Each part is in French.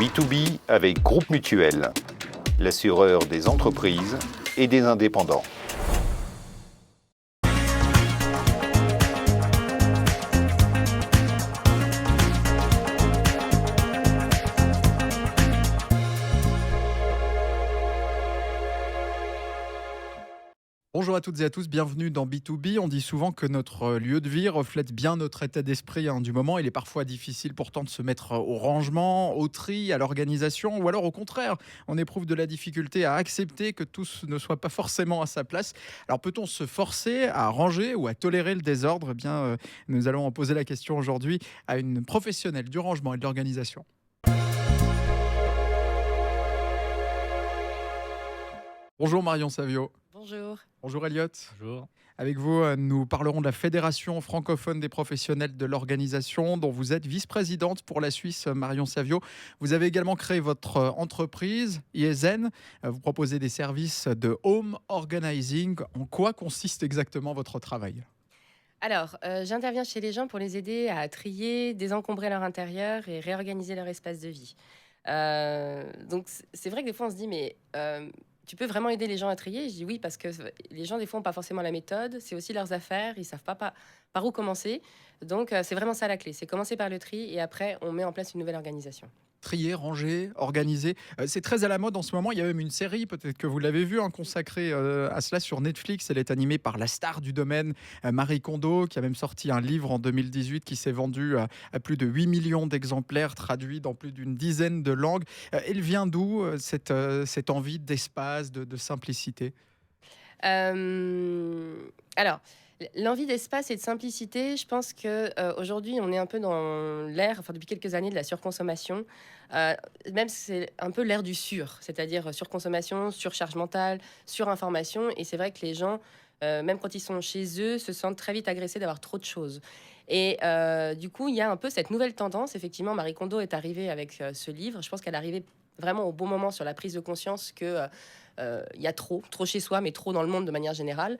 B2B avec Groupe Mutuel, l'assureur des entreprises et des indépendants. Bonjour à toutes et à tous, bienvenue dans B2B. On dit souvent que notre lieu de vie reflète bien notre état d'esprit du moment. Il est parfois difficile pourtant de se mettre au rangement, au tri, à l'organisation, ou alors au contraire, on éprouve de la difficulté à accepter que tout ne soit pas forcément à sa place. Alors peut-on se forcer à ranger ou à tolérer le désordre? Nous allons en poser la question aujourd'hui à une professionnelle du rangement et de l'organisation. Bonjour Marion Savio. Bonjour. Bonjour Elliot. Bonjour. Avec vous, nous parlerons de la Fédération francophone des professionnels de l'organisation, dont vous êtes vice-présidente pour la Suisse, Marion Savio. Vous avez également créé votre entreprise, IEZEN. Vous proposez des services de home organizing. En quoi consiste exactement votre travail? Alors, j'interviens chez les gens pour les aider à trier, désencombrer leur intérieur et réorganiser leur espace de vie. Donc, c'est vrai que des fois, on se dit, mais tu peux vraiment aider les gens à trier? Je dis oui, parce que les gens, des fois, n'ont pas forcément la méthode. C'est aussi leurs affaires. Ils ne savent pas par où commencer. Donc, c'est vraiment ça la clé. C'est commencer par le tri et après, on met en place une nouvelle organisation. Trier, ranger, organiser. C'est très à la mode en ce moment. Il y a même une série, peut-être que vous l'avez vue, consacrée à cela sur Netflix. Elle est animée par la star du domaine, Marie Kondo, qui a même sorti un livre en 2018 qui s'est vendu à plus de 8 millions d'exemplaires, traduit dans plus d'une dizaine de langues. Elle vient d'où cette envie d'espace, de simplicité? Alors, l'envie d'espace et de simplicité, je pense que aujourd'hui, on est un peu dans l'ère, enfin depuis quelques années, de la surconsommation. Euh, Même c'est un peu l'ère du sur, c'est-à-dire surconsommation, surcharge mentale, surinformation. Et c'est vrai que les gens, même quand ils sont chez eux, se sentent très vite agressés d'avoir trop de choses. Et du coup, il y a un peu cette nouvelle tendance. Effectivement, Marie Kondo est arrivée avec ce livre. Je pense qu'elle est arrivée vraiment au bon moment sur la prise de conscience que il y a trop chez soi, mais trop dans le monde de manière générale.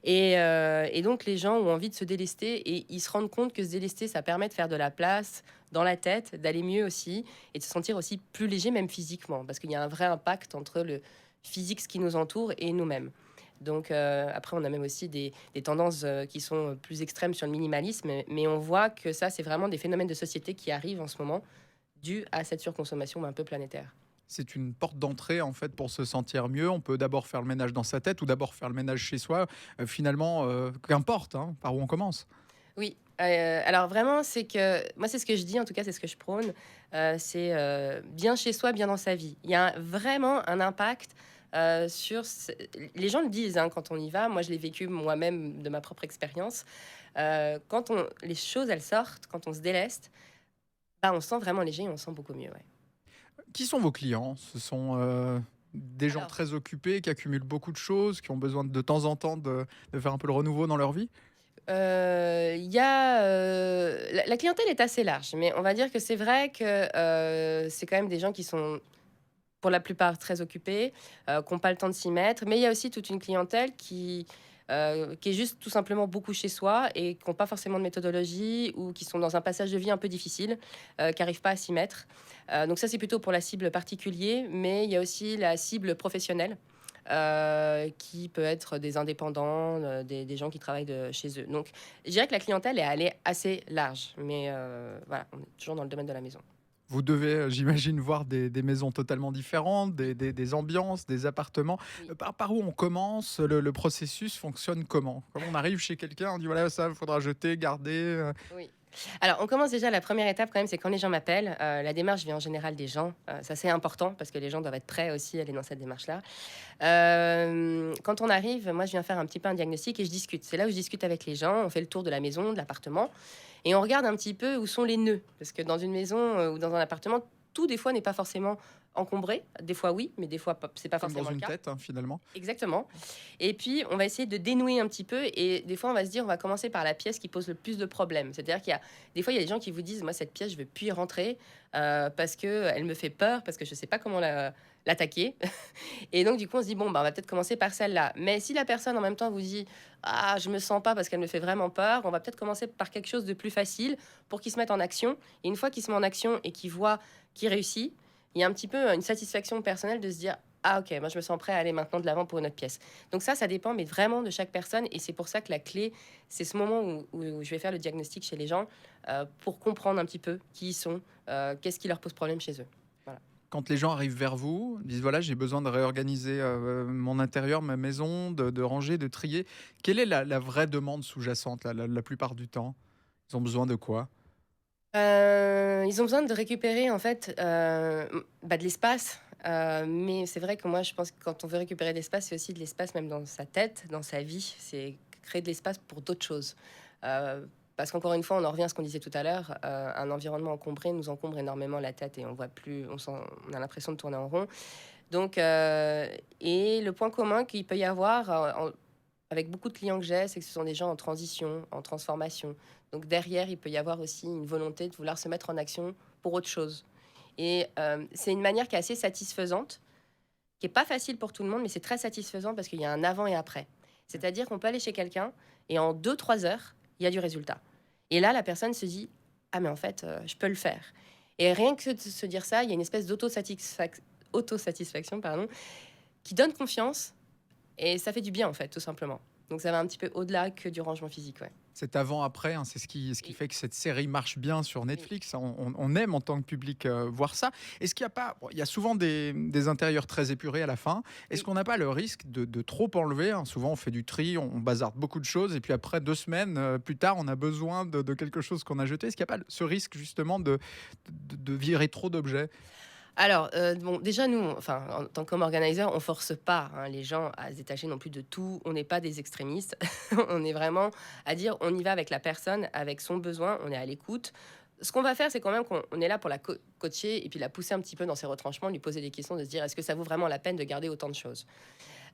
Et donc, les gens ont envie de se délester et ils se rendent compte que se délester, ça permet de faire de la place dans la tête, d'aller mieux aussi et de se sentir aussi plus léger, même physiquement, parce qu'il y a un vrai impact entre le physique, ce qui nous entoure, et nous-mêmes. Donc, après, on a même aussi des tendances qui sont plus extrêmes sur le minimalisme, mais on voit que ça, c'est vraiment des phénomènes de société qui arrivent en ce moment, dus à cette surconsommation un peu planétaire. C'est une porte d'entrée en fait pour se sentir mieux. On peut d'abord faire le ménage dans sa tête ou d'abord faire le ménage chez soi. Finalement, qu'importe par où on commence. Oui, alors vraiment, c'est que moi, c'est ce que je dis, en tout cas, c'est ce que je prône. C'est bien chez soi, bien dans sa vie. Il y a vraiment un impact les gens le disent quand on y va. Moi, je l'ai vécu moi-même de ma propre expérience. Les choses, elles sortent, quand on se déleste, bah, on se sent vraiment léger et on se sent beaucoup mieux. Ouais. Qui sont vos clients? Ce sont des gens Alors, très occupés qui accumulent beaucoup de choses, qui ont besoin de temps en temps de faire un peu le renouveau dans leur vie. il y a, la clientèle est assez large, mais on va dire que c'est vrai que c'est quand même des gens qui sont pour la plupart très occupés, qui n'ont pas le temps de s'y mettre. Mais il y a aussi toute une clientèle qui est juste tout simplement beaucoup chez soi et qui n'ont pas forcément de méthodologie ou qui sont dans un passage de vie un peu difficile, qui n'arrivent pas à s'y mettre. Donc ça, c'est plutôt pour la cible particulier, mais il y a aussi la cible professionnelle. Qui peut être des indépendants, des gens qui travaillent chez eux. Donc, je dirais que la clientèle elle est assez large, mais voilà, on est toujours dans le domaine de la maison. Vous devez, j'imagine, voir des maisons totalement différentes, des ambiances, des appartements. Oui. Par où on commence? Le processus fonctionne comment? Comment on arrive chez quelqu'un, on dit voilà, ça, il faudra jeter, garder. Oui. Alors, on commence déjà, la première étape quand même, c'est quand les gens m'appellent. La démarche vient en général des gens. Ça, c'est important parce que les gens doivent être prêts aussi à aller dans cette démarche-là. Quand on arrive, moi, je viens faire un petit peu un diagnostic et je discute. C'est là où je discute avec les gens. On fait le tour de la maison, de l'appartement et on regarde un petit peu où sont les nœuds. Parce que dans une maison ou dans un appartement, tout des fois n'est pas forcément encombré. Des fois oui, mais des fois c'est pas Comme dans forcément le une cas. tête, finalement. Exactement. Et puis, on va essayer de dénouer un petit peu. Et des fois, on va se dire, on va commencer par la pièce qui pose le plus de problèmes. C'est-à-dire des fois, il y a des gens qui vous disent, moi, cette pièce, je ne veux plus y rentrer parce qu'elle me fait peur, parce que je ne sais pas comment l'attaquer. Et donc, du coup, on se dit, bon, bah, on va peut-être commencer par celle-là. Mais si la personne, en même temps, vous dit, ah, je me sens pas parce qu'elle me fait vraiment peur, on va peut-être commencer par quelque chose de plus facile pour qu'il se mette en action. Et une fois qu'il se met en action et qu'il voit qu'il réussit, il y a un petit peu une satisfaction personnelle de se dire ah ok, moi je me sens prêt à aller maintenant de l'avant pour une autre pièce. Donc ça dépend, mais vraiment de chaque personne. Et c'est pour ça que la clé, c'est ce moment où je vais faire le diagnostic chez les gens pour comprendre un petit peu qui ils sont, qu'est-ce qui leur pose problème chez eux. Voilà. Quand les gens arrivent vers vous, disent voilà, j'ai besoin de réorganiser mon intérieur, ma maison, de ranger, de trier. Quelle est la vraie demande sous-jacente la plupart du temps? Ils ont besoin de quoi? Ils ont besoin de récupérer en fait de l'espace. Mais c'est vrai que moi, je pense que quand on veut récupérer de l'espace, c'est aussi de l'espace même dans sa tête, dans sa vie. C'est créer de l'espace pour d'autres choses. Euh, Parce qu'encore une fois, on en revient à ce qu'on disait tout à l'heure. Un environnement encombré nous encombre énormément la tête et on voit plus, on a l'impression de tourner en rond. Donc, et le point commun qu'il peut y avoir avec beaucoup de clients que j'ai, c'est que ce sont des gens en transition, en transformation. Donc derrière, il peut y avoir aussi une volonté de vouloir se mettre en action pour autre chose. Et c'est une manière qui est assez satisfaisante, qui est pas facile pour tout le monde, mais c'est très satisfaisant parce qu'il y a un avant et après. C'est-à-dire qu'on peut aller chez quelqu'un et en 2-3 heures, il y a du résultat. Et là, la personne se dit ah mais en fait, je peux le faire. Et rien que de se dire ça, il y a une espèce d'autosatisfaction, pardon, qui donne confiance et ça fait du bien en fait, tout simplement. Donc ça va un petit peu au-delà que du rangement physique, ouais. Cet avant-après, hein, c'est ce qui Oui, fait que cette série marche bien sur oui, Netflix. On aime en tant que public voir ça. Est-ce qu'il n'y a pas, bon, il y a souvent des intérieurs très épurés à la fin. Est-ce oui. qu'on n'a pas le risque de trop enlever, hein? Souvent, on fait du tri, on bazarde beaucoup de choses, et puis après 2 semaines plus tard, on a besoin de quelque chose qu'on a jeté. Est-ce qu'il n'y a pas ce risque justement de virer trop d'objets? Alors, bon, déjà, nous, enfin, en tant qu'organisateur, on force pas hein, les gens à se détacher non plus de tout. On n'est pas des extrémistes. On est vraiment à dire, on y va avec la personne, avec son besoin, on est à l'écoute. Ce qu'on va faire, c'est quand même qu'on on est là pour la coacher et puis la pousser un petit peu dans ses retranchements, lui poser des questions, de se dire, est-ce que ça vaut vraiment la peine de garder autant de choses?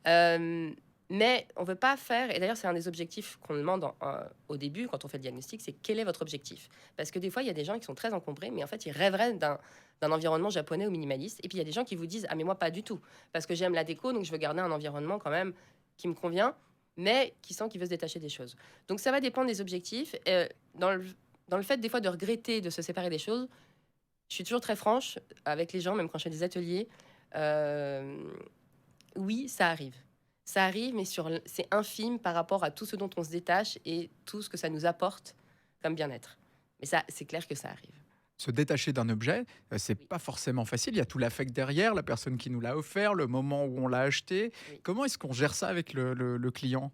Euh, mais on veut pas faire, et d'ailleurs c'est un des objectifs qu'on demande au début quand on fait le diagnostic, c'est quel est votre objectif? Parce que des fois il y a des gens qui sont très encombrés, mais en fait ils rêveraient d'un environnement japonais ou minimaliste, et puis il y a des gens qui vous disent ah mais moi pas du tout, parce que j'aime la déco, donc je veux garder un environnement quand même qui me convient, mais qui sent qu'il veut se détacher des choses. Donc ça va dépendre des objectifs. Dans le fait des fois de regretter de se séparer des choses, je suis toujours très franche avec les gens, même quand je fais des ateliers. Euh, oui, ça arrive. Ça arrive, mais c'est infime par rapport à tout ce dont on se détache et tout ce que ça nous apporte comme bien-être. Mais ça, c'est clair que ça arrive. Se détacher d'un objet, c'est Oui, pas forcément facile. Il y a tout l'affect derrière, la personne qui nous l'a offert, le moment où on l'a acheté. oui. Comment est-ce qu'on gère ça avec le client?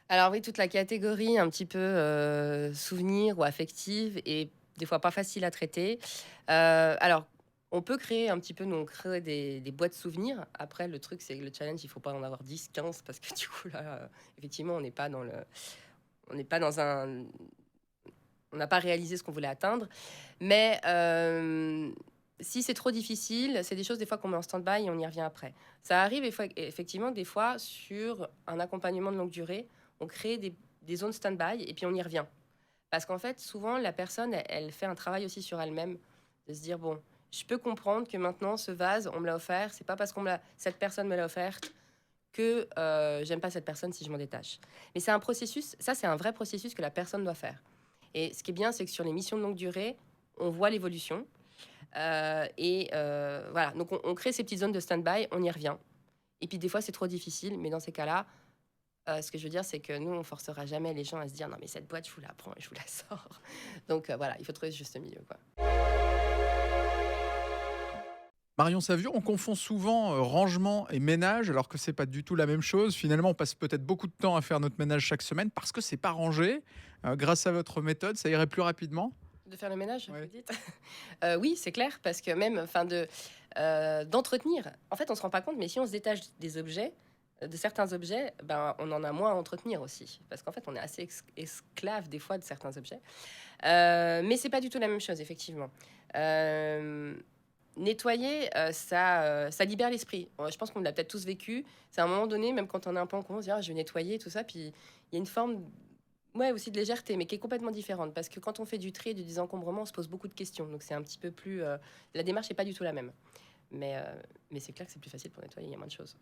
Alors oui, toute la catégorie un petit peu souvenir ou affective est des fois pas facile à traiter. Alors, on peut créer un petit peu, nous, on crée des boîtes souvenirs. Après, le truc, c'est que le challenge, il faut pas en avoir 10, 15, parce que du coup, là, effectivement, on n'est pas dans un, on n'a pas réalisé ce qu'on voulait atteindre. Mais si c'est trop difficile, c'est des choses des fois qu'on met en stand-by et on y revient après. Ça arrive effectivement des fois sur un accompagnement de longue durée, on crée des zones stand-by et puis on y revient. Parce qu'en fait, souvent, la personne, elle fait un travail aussi sur elle-même, de se dire, bon, je peux comprendre que maintenant, ce vase, on me l'a offert, c'est pas parce cette personne me l'a offerte que j'aime pas cette personne si je m'en détache. Mais c'est un processus, ça c'est un vrai processus que la personne doit faire. Et ce qui est bien, c'est que sur les missions de longue durée, on voit l'évolution. Voilà, donc on crée ces petites zones de stand-by, on y revient. Et puis des fois, c'est trop difficile, mais dans ces cas-là, ce que je veux dire, c'est que nous, on forcera jamais les gens à se dire non, mais cette boîte, je vous la prends et je vous la sors. Donc voilà, il faut trouver ce juste milieu, quoi. Marion Savure, on confond souvent rangement et ménage, alors que c'est pas du tout la même chose. Finalement, on passe peut-être beaucoup de temps à faire notre ménage chaque semaine parce que c'est pas rangé. Grâce à votre méthode, ça irait plus rapidement. De faire le ménage, Ouais. vous dites? Oui, c'est clair, parce que même, enfin, d'entretenir. En fait, on se rend pas compte, mais si on se détache des objets, de certains objets, ben, on en a moins à entretenir aussi, parce qu'en fait, on est assez esclave des fois de certains objets. Mais c'est pas du tout la même chose, effectivement. Euh, Nettoyer, ça libère l'esprit. Je pense qu'on l'a peut-être tous vécu. C'est à un moment donné, même quand on est un peu en con, on se dit ah, je vais nettoyer, tout ça, puis il y a une forme ouais, aussi de légèreté, mais qui est complètement différente. Parce que quand on fait du tri et du désencombrement, on se pose beaucoup de questions. Donc c'est un petit peu plus. La démarche n'est pas du tout la même. Mais, euh, mais c'est clair que c'est plus facile pour nettoyer, il y a moins de choses.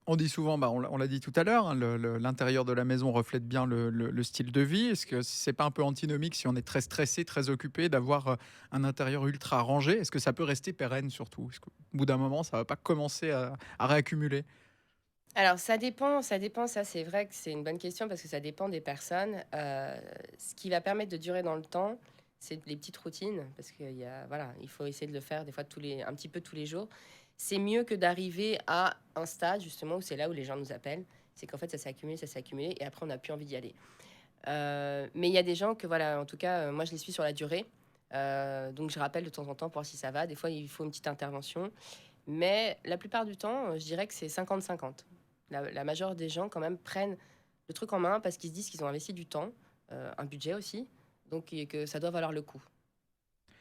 On dit souvent, on l'a dit tout à l'heure, hein, l'intérieur de la maison reflète bien le style de vie. Est-ce que c'est pas un peu antinomique si on est très stressé, très occupé, d'avoir un intérieur ultra rangé? Est-ce que ça peut rester pérenne surtout? Est-ce qu'au bout d'un moment, ça va pas commencer à réaccumuler? Alors ça dépend, ça c'est vrai que c'est une bonne question parce que ça dépend des personnes. Ce qui va permettre de durer dans le temps, c'est les petites routines parce qu'il y a, voilà, il faut essayer de le faire des fois un petit peu tous les jours. C'est mieux que d'arriver à un stade justement où c'est là où les gens nous appellent. C'est qu'en fait ça s'est accumulé et après on n'a plus envie d'y aller. Mais il y a des gens que voilà, en tout cas, moi je les suis sur la durée. Donc je rappelle de temps en temps pour voir si ça va. Des fois il faut une petite intervention. Mais la plupart du temps, je dirais que c'est 50-50. La majeure des gens, quand même, prennent le truc en main parce qu'ils se disent qu'ils ont investi du temps, un budget aussi, donc et que ça doit valoir le coup.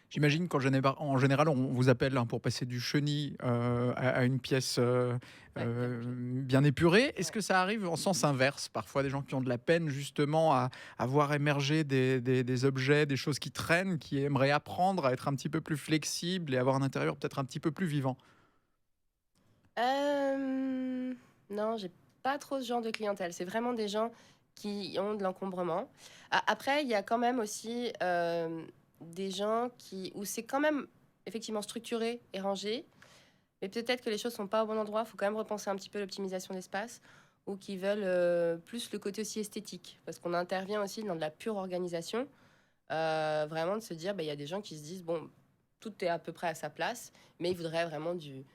J'imagine en général, on vous appelle, hein, pour passer du chenil, à une pièce, Ouais, bien rangé. bien épurée. Est-ce Ouais. que ça arrive en sens inverse? Parfois, des gens qui ont de la peine justement à voir émerger des objets, des choses qui traînent, qui aimeraient apprendre à être un petit peu plus flexibles et avoir un intérieur peut-être un petit peu plus vivant? Non, j'ai pas trop ce genre de clientèle. C'est vraiment des gens qui ont de l'encombrement. Après, il y a quand même aussi des gens où c'est quand même effectivement structuré et rangé, mais peut-être que les choses sont pas au bon endroit. Il faut quand même repenser un petit peu l'optimisation d'espace ou qui veulent plus le côté aussi esthétique, parce qu'on intervient aussi dans de la pure organisation. Vraiment de se dire, bah, il y a des gens qui se disent, bon, tout est à peu près à sa place, mais ils voudraient vraiment du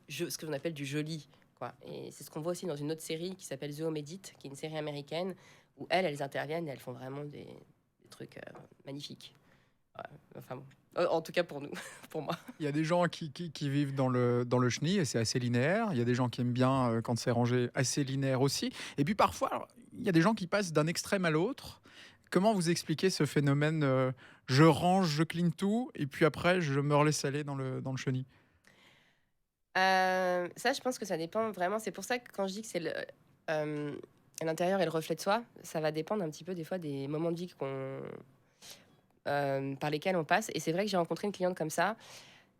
jeu, ce que l'on appelle du joli, quoi. Et c'est ce qu'on voit aussi dans une autre série qui s'appelle The Home Edit, qui est une série américaine, où elles interviennent et elles font vraiment des trucs magnifiques. Ouais, enfin bon. En tout cas pour nous, pour moi. Il y a des gens qui vivent dans le chenil et c'est assez linéaire. Il y a des gens qui aiment bien, quand c'est rangé, assez linéaire aussi. Et puis parfois, alors, il y a des gens qui passent d'un extrême à l'autre. Comment vous expliquez ce phénomène, je range, je clean tout et puis après je me relaisse aller dans le chenil? Ça, je pense que ça dépend vraiment. C'est pour ça que quand je dis que euh, l'intérieur et le reflet de soi, ça va dépendre un petit peu des fois des moments de vie par lesquels on passe. Et c'est vrai que j'ai rencontré une cliente comme ça,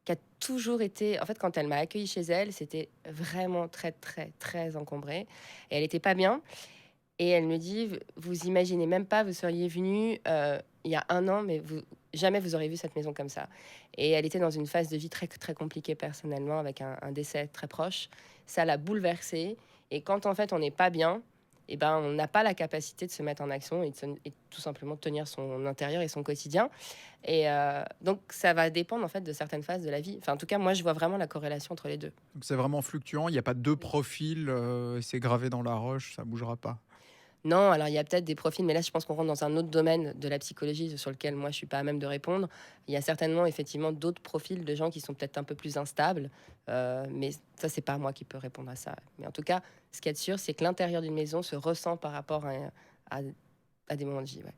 qui a toujours été... En fait, quand elle m'a accueillie chez elle, c'était vraiment très, très, très encombré. Et elle n'était pas bien. Et elle me dit, vous imaginez même pas, vous seriez venu il y a un an, mais jamais vous auriez vu cette maison comme ça. Et elle était dans une phase de vie très, très compliquée personnellement, avec un décès très proche. Ça l'a bouleversée. Et quand en fait on n'est pas bien, eh ben, on n'a pas la capacité de se mettre en action et tout simplement de tenir son intérieur et son quotidien. Et donc ça va dépendre en fait de certaines phases de la vie. Enfin, en tout cas, moi, je vois vraiment la corrélation entre les deux. Donc c'est vraiment fluctuant, il n'y a pas 2 profils, c'est gravé dans la roche, ça bougera pas. Non, alors il y a peut-être des profils, mais là je pense qu'on rentre dans un autre domaine de la psychologie sur lequel moi je suis pas à même de répondre. Il y a certainement effectivement d'autres profils de gens qui sont peut-être un peu plus instables, mais ça c'est pas moi qui peux répondre à ça. Mais en tout cas, ce qu'il y a de sûr, c'est que l'intérieur d'une maison se ressent par rapport à, à des moments de vie. Ouais.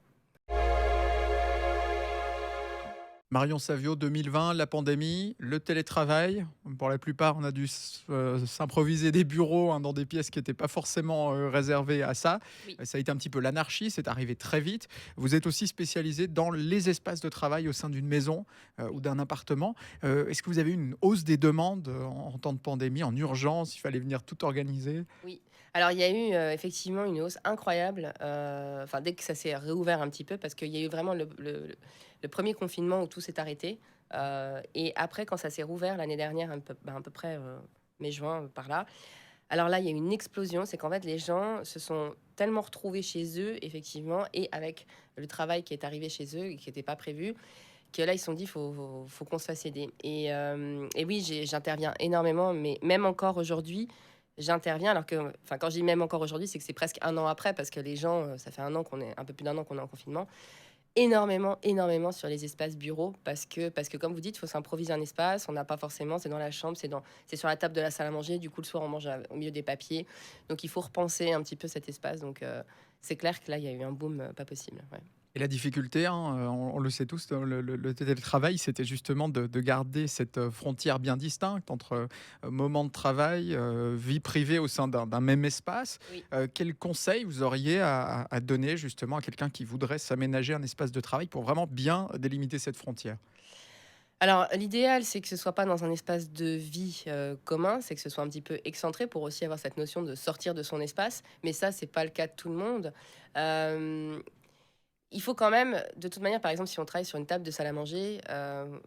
Marion Savio, 2020, la pandémie, le télétravail. Pour la plupart, on a dû s'improviser des bureaux, hein, dans des pièces qui n'étaient pas forcément réservées à ça. Oui. Ça a été un petit peu l'anarchie, c'est arrivé très vite. Vous êtes aussi spécialisé dans les espaces de travail au sein d'une maison ou d'un appartement. Est-ce que vous avez eu une hausse des demandes en temps de pandémie, en urgence? Il fallait venir tout organiser. Oui. Alors, il y a eu effectivement une hausse incroyable, enfin, dès que ça s'est réouvert un petit peu, parce qu'il y a eu vraiment le premier confinement où tout s'est arrêté. Et après, quand ça s'est rouvert l'année dernière, à peu près mai-juin, par là, alors là, il y a eu une explosion. C'est qu'en fait, les gens se sont tellement retrouvés chez eux, effectivement, et avec le travail qui est arrivé chez eux et qui n'était pas prévu, que là, ils se sont dit, faut qu'on se fasse aider. Et oui, j'interviens énormément, mais même encore aujourd'hui, j'interviens alors que, enfin, quand je dis même encore aujourd'hui, c'est que c'est presque un an après, parce que les gens, ça fait un peu plus d'un an qu'on est en confinement, énormément, énormément sur les espaces bureaux, parce que comme vous dites, il faut s'improviser un espace, on n'a pas forcément, c'est dans la chambre, c'est sur la table de la salle à manger, du coup, le soir, on mange au milieu des papiers, donc il faut repenser un petit peu cet espace, donc c'est clair que là, il y a eu un boom pas possible. Ouais. Et la difficulté, hein, on le sait tous, le télétravail, c'était justement de garder cette frontière bien distincte entre moment de travail, vie privée au sein d'un même espace. Oui. Quels conseils vous auriez à donner justement à quelqu'un qui voudrait s'aménager un espace de travail pour vraiment bien délimiter cette frontière? Alors, l'idéal, c'est que ce soit pas dans un espace de vie commun, c'est que ce soit un petit peu excentré pour aussi avoir cette notion de sortir de son espace. Mais ça, c'est pas le cas de tout le monde. Euh, il faut quand même, de toute manière, par exemple, si on travaille sur une table de salle à manger,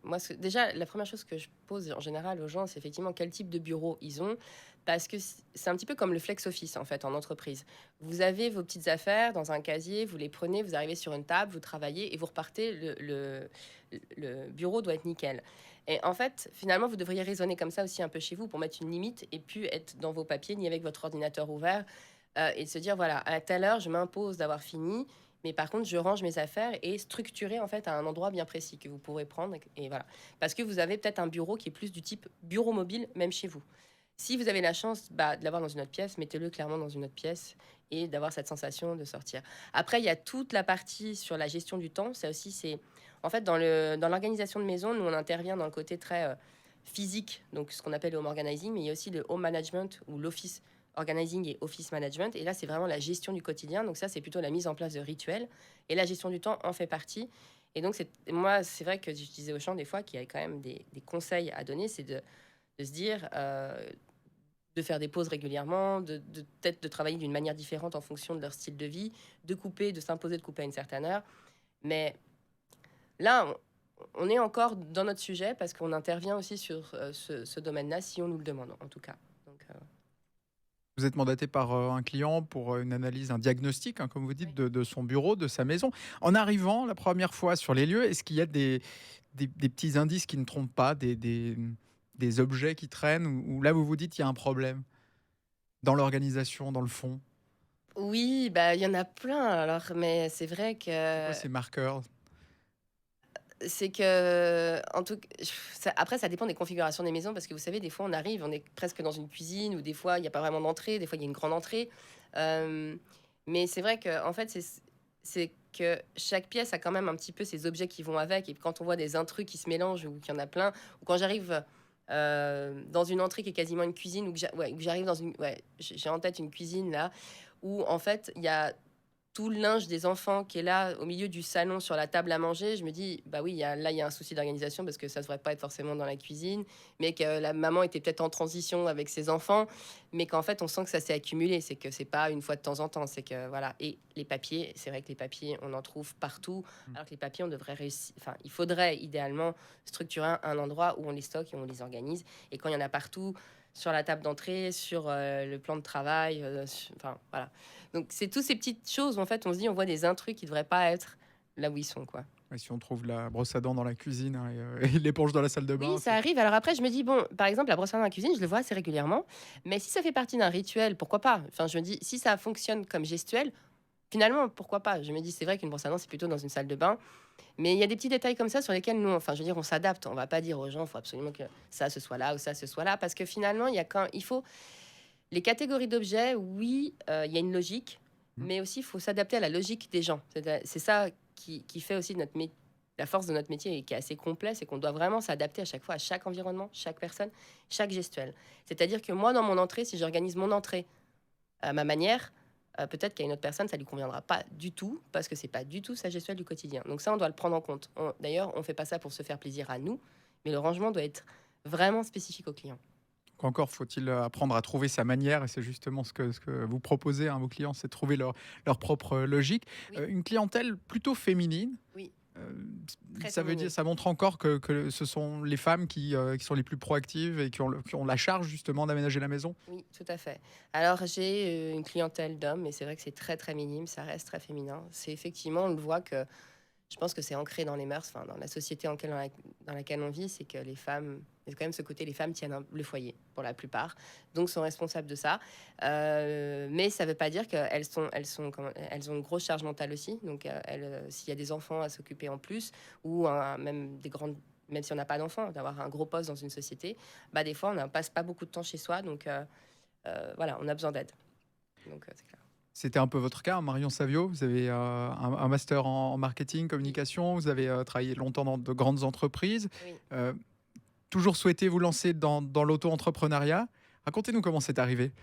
moi, déjà, la première chose que je pose en général aux gens, c'est effectivement quel type de bureau ils ont. Parce que c'est un petit peu comme le flex office, en fait, en entreprise. Vous avez vos petites affaires dans un casier, vous les prenez, vous arrivez sur une table, vous travaillez et vous repartez. Le bureau doit être nickel. Et en fait, finalement, vous devriez raisonner comme ça aussi un peu chez vous pour mettre une limite et puis être dans vos papiers ni avec votre ordinateur ouvert et se dire, voilà, à telle heure, je m'impose d'avoir fini. Mais par contre, je range mes affaires et structurer en fait à un endroit bien précis que vous pourrez prendre. Et voilà. Parce que vous avez peut-être un bureau qui est plus du type bureau mobile, même chez vous. Si vous avez la chance de l'avoir dans une autre pièce, mettez-le clairement dans une autre pièce et d'avoir cette sensation de sortir. Après, il y a toute la partie sur la gestion du temps. Ça aussi, c'est... En fait, dans l'organisation de maison, nous, on intervient dans le côté très physique, donc ce qu'on appelle le home organizing, mais il y a aussi le home management ou l'office organizing et office management. Et là, c'est vraiment la gestion du quotidien. Donc ça, c'est plutôt la mise en place de rituels. Et la gestion du temps en fait partie. Et donc, moi, c'est vrai que je disais aux gens des fois qu'il y a quand même des conseils à donner. C'est de se dire, de faire des pauses régulièrement, peut-être de travailler d'une manière différente en fonction de leur style de vie, de couper, de s'imposer de couper à une certaine heure. Mais là, on est encore dans notre sujet parce qu'on intervient aussi sur ce domaine-là, si on nous le demande, en tout cas. Donc, Vous êtes mandaté par un client pour une analyse, un diagnostic, hein, comme vous dites, oui. de son bureau, de sa maison. En arrivant la première fois sur les lieux, est-ce qu'il y a des petits indices qui ne trompent pas, des objets qui traînent, ou là vous vous dites qu'il y a un problème dans l'organisation, dans le fond? Oui, bah, il y en a plein alors, mais c'est vrai C'est quoi que ces marqueurs? en tout après ça dépend des configurations des maisons parce que vous savez, des fois on arrive, on est presque dans une cuisine ou des fois il n'y a pas vraiment d'entrée, des fois il y a une grande entrée. Hem, mais c'est vrai que en fait, c'est que chaque pièce a quand même un petit peu ses objets qui vont avec et quand on voit des intrus qui se mélangent ou qu'il y en a plein ou quand j'arrive, dans une entrée qui est quasiment une cuisine ou que j'arrive dans une j'ai en tête une cuisine là où en fait il y a tout le linge des enfants qui est là au milieu du salon sur la table à manger, je me dis, bah oui, il y a un souci d'organisation parce que ça ne devrait pas être forcément dans la cuisine, mais que la maman était peut-être en transition avec ses enfants, mais qu'en fait, on sent que ça s'est accumulé. C'est que c'est pas une fois de temps en temps. C'est que voilà. Et les papiers, c'est vrai que les papiers, on en trouve partout, Mmh. alors que les papiers, on devrait réussir. Enfin, il faudrait idéalement structurer un endroit où on les stocke et on les organise. Et quand il y en a partout, sur la table d'entrée, sur le plan de travail, enfin voilà. Donc, c'est toutes ces petites choses où, en fait, on se dit, on voit des intrus qui devraient pas être là où ils sont, quoi. Ouais, si on trouve la brosse à dents dans la cuisine, hein, et l'éponge dans la salle de bain, Oui, ça arrive. Alors après, je me dis, bon, par exemple, la brosse à dents dans la cuisine, je le vois assez régulièrement. Mais si ça fait partie d'un rituel, pourquoi pas? Enfin, je me dis, si ça fonctionne comme gestuel, finalement, pourquoi pas? Je me dis, c'est vrai qu'une brosse à dents, c'est plutôt dans une salle de bain. Mais il y a des petits détails comme ça sur lesquels nous, enfin, je veux dire, on s'adapte. On va pas dire aux gens, il faut absolument que ça se soit là ou ça se soit là. Parce que finalement, il faut les catégories d'objets, oui, il y a une logique, Mmh. mais aussi il faut s'adapter à la logique des gens. C'est ça qui fait aussi la force de notre métier et qui est assez complet, c'est qu'on doit vraiment s'adapter à chaque fois à chaque environnement, chaque personne, chaque gestuelle. C'est-à-dire que moi, dans mon entrée, si j'organise mon entrée à ma manière, peut-être qu'à une autre personne, ça lui conviendra pas du tout, parce que c'est pas du tout sa gestuelle du quotidien. Donc ça, on doit le prendre en compte. D'ailleurs, on fait pas ça pour se faire plaisir à nous, mais le rangement doit être vraiment spécifique au client. Encore faut-il apprendre à trouver sa manière, et c'est justement ce que vous proposez à vos clients, c'est de trouver leur propre logique. Oui, Une clientèle plutôt féminine, oui, heu, très ça veut dire, féminine. ça montre encore que ce sont les femmes qui sont les plus proactives et qui ont la charge justement d'aménager la maison? Oui, tout à fait. Alors, j'ai une clientèle d'hommes, mais c'est vrai que c'est très, très minime, ça reste très féminin. C'est effectivement, on le voit que je pense que c'est ancré dans les mœurs, enfin, dans la société dans laquelle on vit, c'est que les femmes, il y a quand même ce côté, les femmes tiennent le foyer pour la plupart, donc sont responsables de ça. Mais ça ne veut pas dire elles ont une grosse charge mentale aussi. Donc, s'il y a des enfants à s'occuper en plus, ou même des grandes, même si on n'a pas d'enfants, d'avoir un gros poste dans une société, bah, des fois, on ne passe pas beaucoup de temps chez soi, donc voilà, on a besoin d'aide. Donc, c'est clair. C'était un peu votre cas, hein, Marion Savio. Vous avez un master en marketing, Oui, communication. Vous avez travaillé longtemps dans de grandes entreprises. oui. Euh, Toujours souhaité vous lancer dans l'auto-entrepreneuriat. Racontez-nous comment c'est arrivé.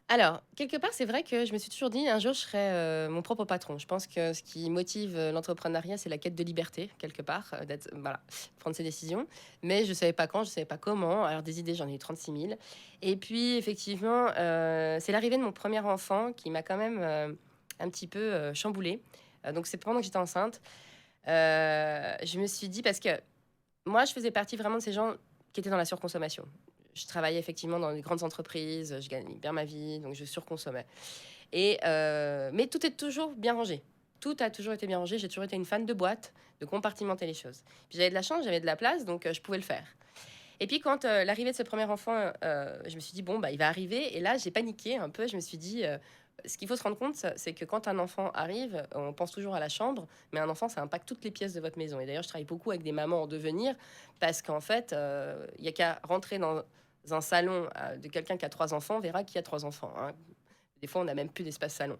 Alors, quelque part, c'est vrai que je me suis toujours dit un jour je serai, mon propre patron. Je pense que ce qui motive, l'entrepreneuriat, c'est la quête de liberté quelque part, d'être voilà, prendre ses décisions. Mais je ne savais pas quand, je ne savais pas comment. Alors des idées, j'en ai eu 36 000. Et puis effectivement, c'est l'arrivée de mon premier enfant qui m'a quand même, un petit peu, chamboulée. Donc c'est pendant que j'étais enceinte. Je me suis dit parce que moi, je faisais partie vraiment de ces gens qui étaient dans la surconsommation. Je travaillais effectivement dans des grandes entreprises, je gagnais bien ma vie, donc je surconsommais. Mais tout est toujours bien rangé. Tout a toujours été bien rangé. J'ai toujours été une fan de boîte, de compartimenter les choses. Puis j'avais de la chance, j'avais de la place, donc je pouvais le faire. Et puis quand l'arrivée de ce premier enfant, je me suis dit, bon, bah, il va arriver. Et là, j'ai paniqué un peu. Je me suis dit, ce qu'il faut se rendre compte, c'est que quand un enfant arrive, on pense toujours à la chambre, mais un enfant, ça impacte toutes les pièces de votre maison. Et d'ailleurs, je travaille beaucoup avec des mamans en devenir, parce qu'en fait, il n'y a qu'à rentrer dans un salon de quelqu'un qui a 3 enfants, on verra qu'il y a 3 enfants, hein. Des fois, on n'a même plus d'espace salon.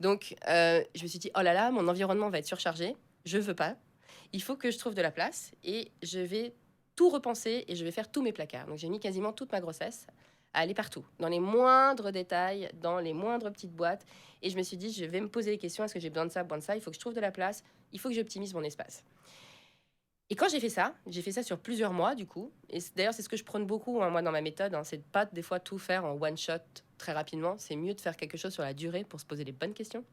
Donc, je me suis dit, oh là là, mon environnement va être surchargé. Je veux pas. Il faut que je trouve de la place et je vais tout repenser et je vais faire tous mes placards. Donc, j'ai mis quasiment toute ma grossesse à aller partout, dans les moindres détails, dans les moindres petites boîtes. Et je me suis dit, je vais me poser les questions. Est-ce que j'ai besoin de ça, besoin de ça? Il faut que je trouve de la place. Il faut que j'optimise mon espace. Et quand j'ai fait ça sur plusieurs mois, du coup. Et d'ailleurs, c'est ce que je prône beaucoup, hein, moi, dans ma méthode. Hein, c'est de pas, des fois, tout faire en one shot très rapidement. C'est mieux de faire quelque chose sur la durée pour se poser les bonnes questions.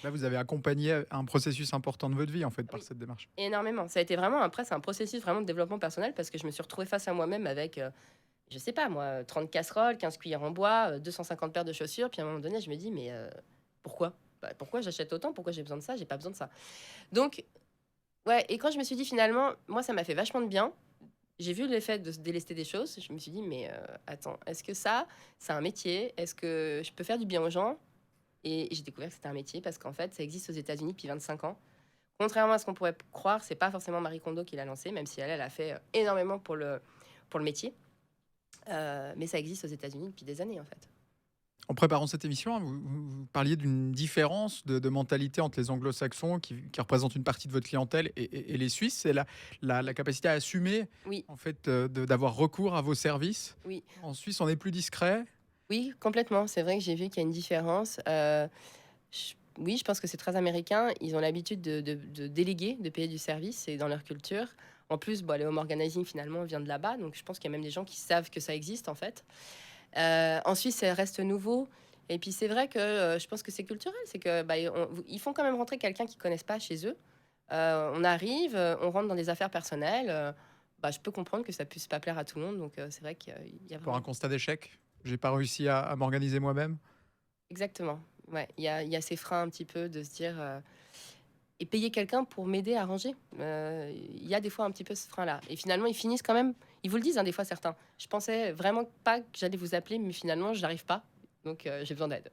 Là, vous avez accompagné un processus important de votre vie, en fait, par Oui, cette démarche. énormément. Ça a été vraiment, après, c'est un processus vraiment de développement personnel parce que je me suis retrouvée face à moi-même avec, je sais pas, moi, 30 casseroles, 15 cuillères en bois, 250 paires de chaussures. Puis à un moment donné, je me dis, mais pourquoi? Pourquoi j'achète autant? Pourquoi j'ai besoin de ça? J'ai pas besoin de ça. Donc, ouais, et quand je me suis dit finalement, moi, ça m'a fait vachement de bien. J'ai vu l'effet de se délester des choses. Je me suis dit, mais attends, est-ce que ça, c'est un métier? Est-ce que je peux faire du bien aux gens? Et j'ai découvert que c'était un métier parce qu'en fait, ça existe aux États-Unis depuis 25 ans. Contrairement à ce qu'on pourrait croire, c'est pas forcément Marie Kondo qui l'a lancé, même si elle a fait énormément pour le métier. Mais ça existe aux États-Unis depuis des années, en fait. En préparant cette émission, vous parliez d'une différence de mentalité entre les anglo-saxons qui représentent une partie de votre clientèle et les Suisses. C'est la capacité à assumer, Oui, en fait, d'avoir recours à vos services. oui, En Suisse, on est plus discret. oui, complètement. C'est vrai que j'ai vu qu'il y a une différence. Oui, je pense que c'est très américain. Ils ont l'habitude de déléguer, de payer du service, c'est dans leur culture. En plus, bon, le home organizing, finalement, vient de là-bas. Donc, je pense qu'il y a même des gens qui savent que ça existe, en fait. En Suisse, ça reste nouveau. Et puis, c'est vrai que je pense que c'est culturel. C'est que bah, ils font quand même rentrer quelqu'un qu'ils connaissent pas chez eux. On arrive, on rentre dans des affaires personnelles. Bah, je peux comprendre que ça puisse pas plaire à tout le monde. Donc, c'est vrai qu'il y a Pour un vraiment... constat d'échec, j'ai pas réussi à m'organiser moi-même. Exactement. Ouais, il y a ces freins un petit peu de se dire et payer quelqu'un pour m'aider à ranger. Il y a des fois un petit peu ce frein-là. Et finalement, ils finissent quand même. Ils vous le disent, hein, des fois certains. Je pensais vraiment pas que j'allais vous appeler, mais finalement, je n'arrive pas. Donc, j'ai besoin d'aide.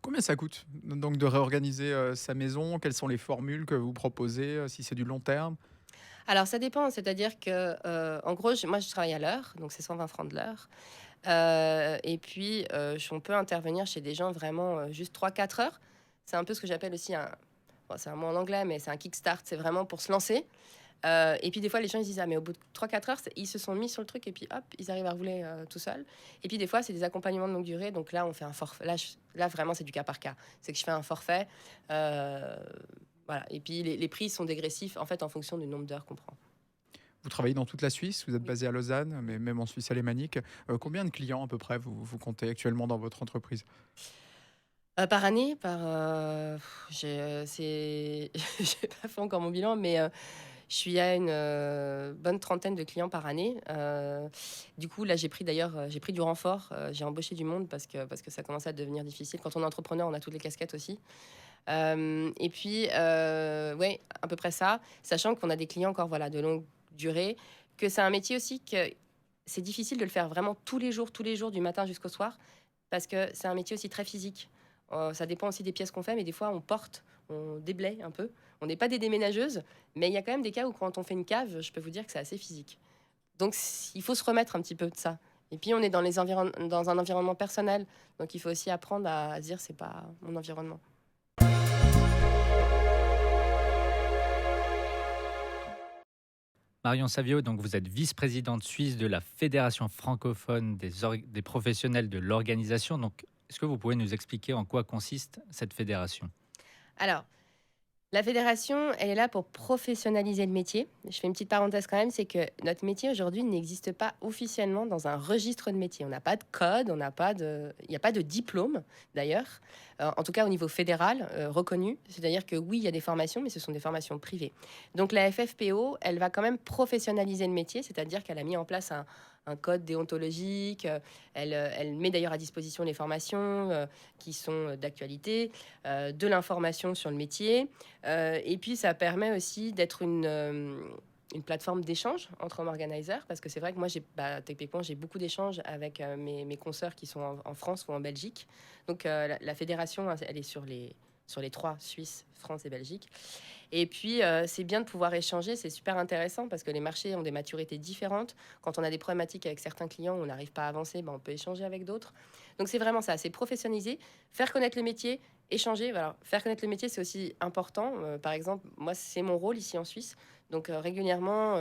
Combien ça coûte donc de réorganiser sa maison? Quelles sont les formules que vous proposez, si c'est du long terme? Alors, ça dépend. C'est-à-dire que, en gros, moi, je travaille à l'heure, donc c'est 120 francs de l'heure. Et puis, on peut intervenir chez des gens vraiment juste 3 4 heures. C'est un peu ce que j'appelle aussi un. Bon, c'est un mot en anglais, mais c'est un kickstart. C'est vraiment pour se lancer. Et puis des fois, les gens ils disent ah mais au bout de 3 4 heures, ils se sont mis sur le truc et puis hop, ils arrivent à rouler tout seuls. Et puis des fois, c'est des accompagnements de longue durée. Donc là, on fait un forfait. Là vraiment, c'est du cas par cas. C'est que je fais un forfait. euh, voilà. Et puis les prix sont dégressifs en fait en fonction du nombre d'heures qu'on prend. Vous travaillez dans toute la Suisse, vous êtes Oui. basé à Lausanne, mais même en Suisse alémanique. Combien de clients à peu près vous comptez actuellement dans votre entreprise? Par année, j'ai pas fait encore mon bilan, mais je suis à une bonne trentaine de clients par année. Du coup, là, j'ai pris du renfort. J'ai embauché du monde parce que ça commençait à devenir difficile. Quand on est entrepreneur, on a toutes les casquettes aussi. Et puis, ouais, à peu près ça. Sachant qu'on a des clients encore voilà, de longue durée, que c'est un métier aussi que c'est difficile de le faire vraiment tous les jours, du matin jusqu'au soir, parce que c'est un métier aussi très physique. Ça dépend aussi des pièces qu'on fait, mais des fois, on porte, on déblaye un peu. On n'est pas des déménageuses, mais il y a quand même des cas où quand on fait une cave, je peux vous dire que c'est assez physique. Donc, il faut se remettre un petit peu de ça. Et puis, on est dans, dans un environnement personnel, donc il faut aussi apprendre à se dire c'est pas mon environnement. Marion Savio, donc vous êtes vice-présidente suisse de la Fédération francophone des professionnels de l'organisation. Donc Est-ce que vous pouvez nous expliquer en quoi consiste cette fédération? Alors, la fédération, elle est là pour professionnaliser le métier. Je fais une petite parenthèse quand même, c'est que notre métier aujourd'hui n'existe pas officiellement dans un registre de métier. On n'a pas de code, il n'y a pas de diplôme d'ailleurs, en tout cas au niveau fédéral reconnu. C'est-à-dire que oui, il y a des formations, mais ce sont des formations privées. Donc la FFPO, elle va quand même professionnaliser le métier, c'est-à-dire qu'elle a mis en place un code déontologique. Elle met d'ailleurs à disposition les formations qui sont d'actualité, de l'information sur le métier. Et puis, ça permet aussi d'être une plateforme d'échange entre home organizers, parce que c'est vrai que moi, typiquement, j'ai beaucoup d'échanges avec mes consoeurs qui sont en France ou en Belgique. Donc, la fédération, elle est sur les trois, Suisse, France et Belgique. Et puis, c'est bien de pouvoir échanger, c'est super intéressant parce que les marchés ont des maturités différentes. Quand on a des problématiques avec certains clients, on n'arrive pas à avancer, on peut échanger avec d'autres. Donc, c'est vraiment ça, c'est professionnaliser, faire connaître le métier, échanger. Voilà. Faire connaître le métier, c'est aussi important. Par exemple, moi, c'est mon rôle ici en Suisse. Donc, régulièrement,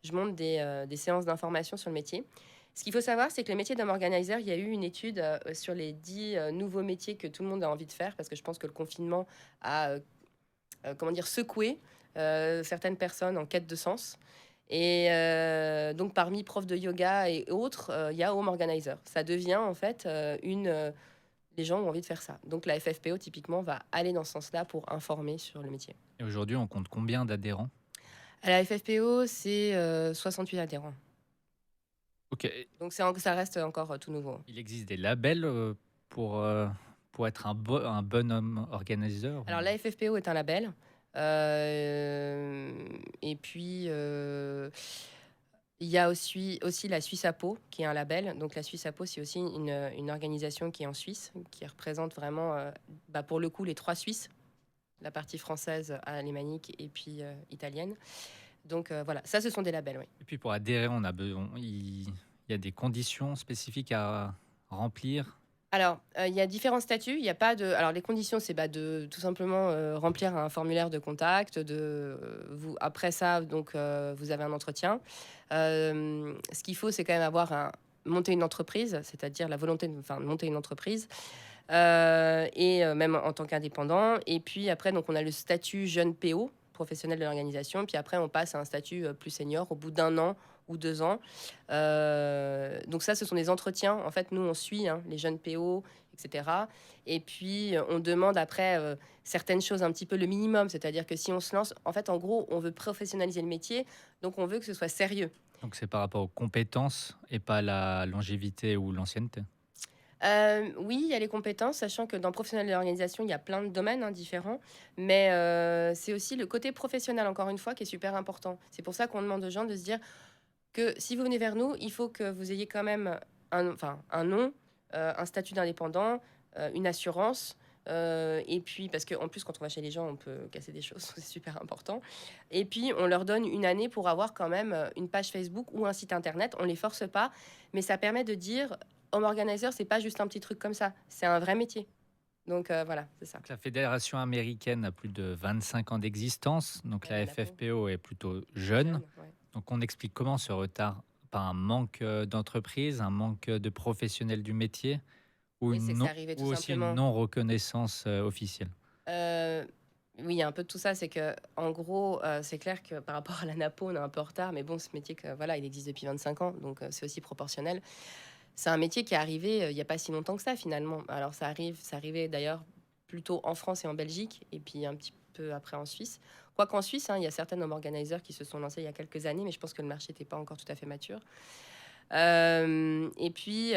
je monte des séances d'information sur le métier. Ce qu'il faut savoir, c'est que le métier d'homme organizer, il y a eu une étude sur les 10 nouveaux métiers que tout le monde a envie de faire, parce que je pense que le confinement a secoué certaines personnes en quête de sens. Et donc, parmi profs de yoga et autres, il y a home organizer. Ça devient en fait les gens ont envie de faire ça. Donc, la FFPO, typiquement, va aller dans ce sens-là pour informer sur le métier. Et aujourd'hui, on compte combien d'adhérents? À la FFPO, c'est 68 adhérents. Ok. Donc, ça reste encore tout nouveau. Il existe des labels pour, pour être un bon homme organizer? Alors, la FFPO est un label. Et puis, il y a aussi la Suisse Apo, qui est un label. Donc, la Suisse Apo, c'est aussi une organisation qui est en Suisse, qui représente vraiment, pour le coup, les trois Suisses, la partie française, alémanique et puis italienne. Donc, voilà, ça, ce sont des labels, oui. Et puis pour adhérer, on a besoin, il y a des conditions spécifiques à remplir. Alors, il y a différents statuts. Il y a pas de. Alors, les conditions, c'est de tout simplement remplir un formulaire de contact. Après ça, donc, vous avez un entretien. Ce qu'il faut, c'est quand même monter une entreprise, c'est-à-dire la volonté de monter une entreprise, et même en tant qu'indépendant. Et puis après, donc, on a le statut jeune PO, professionnel de l'organisation. Puis après, on passe à un statut plus senior au bout d'un an ou 2 ans. Donc ça, ce sont des entretiens. En fait, nous, on suit les jeunes PO, etc. Et puis, on demande après certaines choses, un petit peu le minimum. C'est-à-dire que si on se lance, en fait, en gros, on veut professionnaliser le métier. Donc, on veut que ce soit sérieux. Donc c'est par rapport aux compétences et pas la longévité ou l'ancienneté. Oui, il y a les compétences, sachant que dans professionnel de l'organisation, il y a plein de domaines différents. Mais c'est aussi le côté professionnel, encore une fois, qui est super important. C'est pour ça qu'on demande aux gens de se dire que si vous venez vers nous, il faut que vous ayez quand même un nom, un statut d'indépendant, une assurance. Et puis, parce qu'en plus, quand on va chez les gens, on peut casser des choses, c'est super important. Et puis, on leur donne une année pour avoir quand même une page Facebook ou un site internet. On les force pas, mais ça permet de dire home organizer, c'est pas juste un petit truc comme ça, c'est un vrai métier. Donc voilà, c'est ça. Donc, la fédération américaine a plus de 25 ans d'existence, donc la Monaco. FFPO est plutôt jeune. Ouais. Donc on explique comment ce retard? Par un manque d'entreprise, un manque de professionnels du métier ou, Oui, c'est que c'est arrivé ou tout aussi simplement. une non-reconnaissance officielle? Oui, il y a un peu de tout ça. C'est que, en gros, c'est clair que par rapport à la NAPO, on est un peu en retard. Mais bon, ce métier, voilà, il existe depuis 25 ans, donc c'est aussi proportionnel. C'est un métier qui est arrivé il n'y a pas si longtemps que ça, finalement. Alors, ça arrivait d'ailleurs plutôt en France et en Belgique, et puis un petit peu après en Suisse. Quoiqu'en Suisse, il y a certains home organizers qui se sont lancés il y a quelques années, mais je pense que le marché n'était pas encore tout à fait mature. Et puis,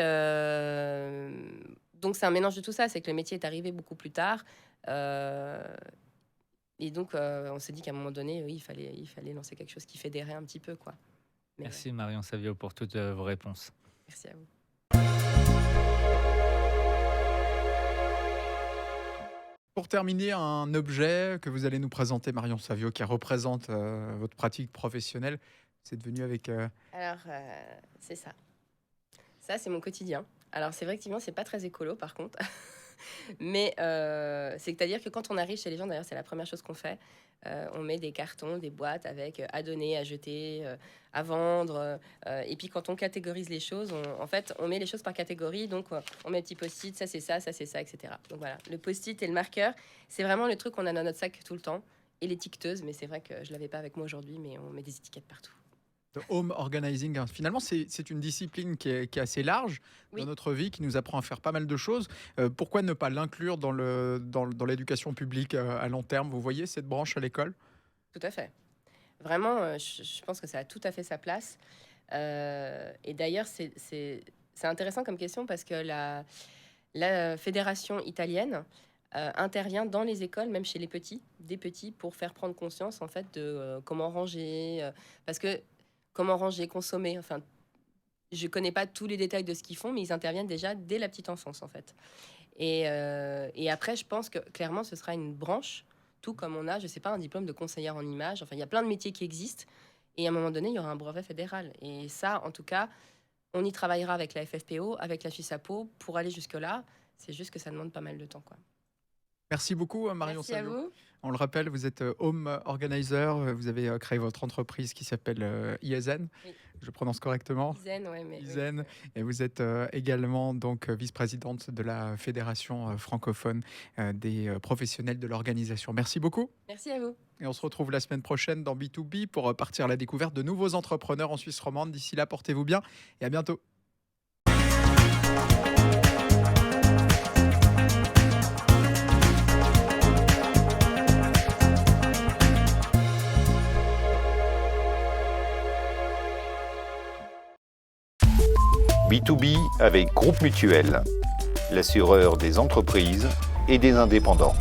donc c'est un mélange de tout ça. C'est que le métier est arrivé beaucoup plus tard. Et donc, on s'est dit qu'à un moment donné, oui, il fallait lancer quelque chose qui fédérait un petit peu, quoi. Mais Merci Marion Savio pour toutes vos réponses. merci à vous. Pour terminer, un objet que vous allez nous présenter, Marion Savio, qui représente votre pratique professionnelle, c'est devenu avec... Alors, c'est ça. Ça, c'est mon quotidien. Alors, c'est vrai que c'est pas très écolo, par contre. Mais c'est-à-dire que quand on arrive chez les gens, d'ailleurs, c'est la première chose qu'on fait. On met des cartons, des boîtes avec à donner, à jeter, à vendre. Et puis quand on catégorise les choses, en fait, on met les choses par catégorie. Donc on met un petit post-it, ça c'est ça, etc. Donc voilà, le post-it et le marqueur, c'est vraiment le truc qu'on a dans notre sac tout le temps. Et l'étiqueteuse, mais c'est vrai que je l'avais pas avec moi aujourd'hui, mais on met des étiquettes partout. De home organizing, hein. Finalement, c'est une discipline qui est assez large Oui. dans notre vie, qui nous apprend à faire pas mal de choses. Pourquoi ne pas l'inclure dans l'éducation publique à long terme? Vous voyez cette branche à l'école? Tout à fait. Vraiment, je pense que ça a tout à fait sa place. Et d'ailleurs, c'est intéressant comme question parce que la fédération italienne intervient dans les écoles, même chez les petits, des petits, pour faire prendre conscience en fait de comment ranger, parce que comment ranger, consommer. Enfin, je connais pas tous les détails de ce qu'ils font, mais ils interviennent déjà dès la petite enfance en fait. Et après, je pense que clairement, ce sera une branche, tout comme on a, je sais pas, un diplôme de conseillère en image. Enfin, il y a plein de métiers qui existent. Et à un moment donné, il y aura un brevet fédéral. Et ça, en tout cas, on y travaillera avec la FFPO, avec la FISAPO pour aller jusque-là. C'est juste que ça demande pas mal de temps, quoi. Merci beaucoup, Marion Merci à Salio. vous. On le rappelle, vous êtes home organizer. Vous avez créé votre entreprise qui s'appelle IEZEN. Oui. Je prononce correctement. Zen, ouais, mais... oui, IEZEN. c'est- Et vous êtes également donc vice-présidente de la fédération francophone des professionnels de l'organisation. Merci beaucoup. Merci à vous. Et on se retrouve la semaine prochaine dans B2B pour partir à la découverte de nouveaux entrepreneurs en Suisse romande. D'ici là, portez-vous bien et à bientôt. B2B avec Groupe Mutuel, l'assureur des entreprises et des indépendants.